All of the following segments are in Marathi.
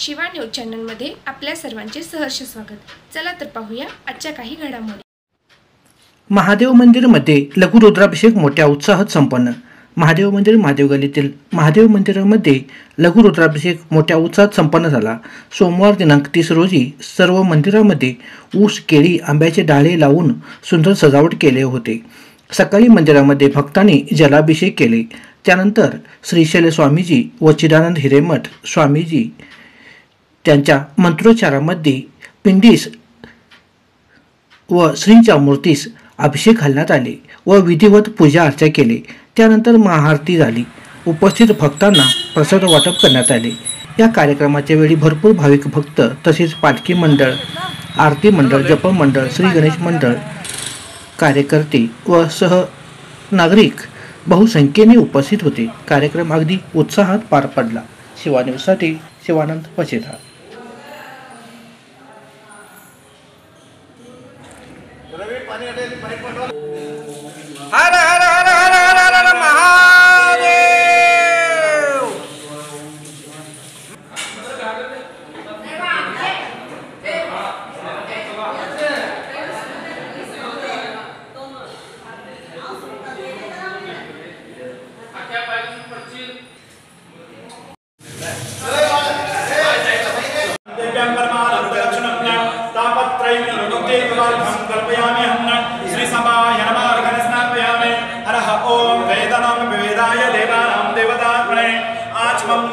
शिवा न्यूज चॅनलमध्ये आपल्या सर्वांचे सहर्ष स्वागत। चला तर पाहूया आजच्या काही घडामोडी। महादेव मंदिरमध्ये लघु रुद्राभिषेक मोठ्या उत्साहात संपन्न। महादेव मंदिर महादेव गल्लीतील महादेव मंदिरामध्ये लघु रुद्राभिषेक मोठ्या उत्साहात संपन्न झाला। सोमवार दिनांक 30 रोजी सर्व मंदिरामध्ये ऊस, केळी, आंब्याचे डाळे लावून सुंदर सजावट केले होते। सकाळी मंदिरामध्ये भक्तांनी जलाभिषेक केले। त्यानंतर श्रीशैल स्वामीजी व चिदानंद हिरेमठ स्वामीजी त्यांच्या मंत्रोच्चारामध्ये पिंडीस व श्रींच्या मूर्तीस अभिषेक घालण्यात आले व विधिवत पूजा अर्चा केली। त्यानंतर महाआरती झाली। उपस्थित भक्तांना प्रसाद वाटप करण्यात आले। या कार्यक्रमाच्या वेळी भरपूर भाविक भक्त तसेच पालखी मंडळ, आरती मंडळ, जप मंडळ, श्री गणेश मंडळ कार्यकर्ते व सह नागरिक बहुसंख्येने उपस्थित होते। कार्यक्रम अगदी उत्साहात पार पडला। शिवा न्यूजसाठी शिवानंद पचेता। हर हर हर हर हर हर हर महादेव।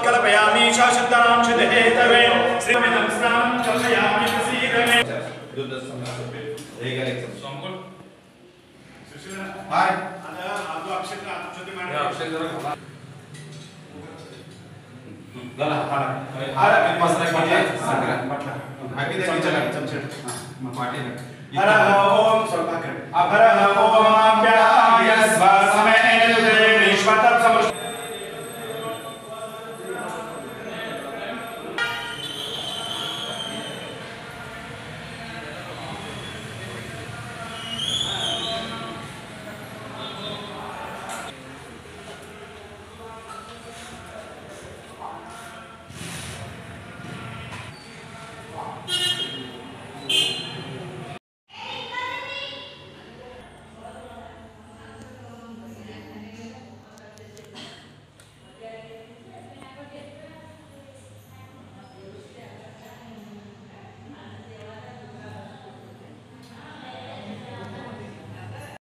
कल्पयामि शाश्वतानां शुद्धहेतवे श्रीमन्तं स्नानं कल्पयामि प्रसीदमे हाय आता आपला अक्षर आतुचते मांडे अक्षर जरा गला हारा मसला पाटी सांगरा पाटला हाकी दे चला चमचे पाटी हर ओम स्वल्पाकर हर ओम